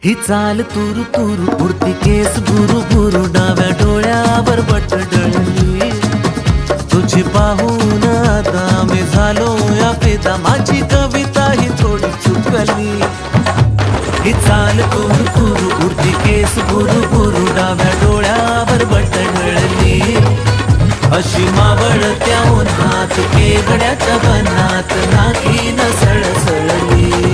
ही चाल तुरु तुरु उडती केस भुरु भुरु डाव्या डोळ्यावर बट डळली तुझी पाहून आता मी झालो या फिदा माझी कविता ही थोडी चुकली ही चाल तुरु तुरु उडती केस भुरु भुरु डाव्या डोळ्यावर बट डळली अशी मावळत्या उन्हात केवड्याच्या बनात नाकी न सळसळली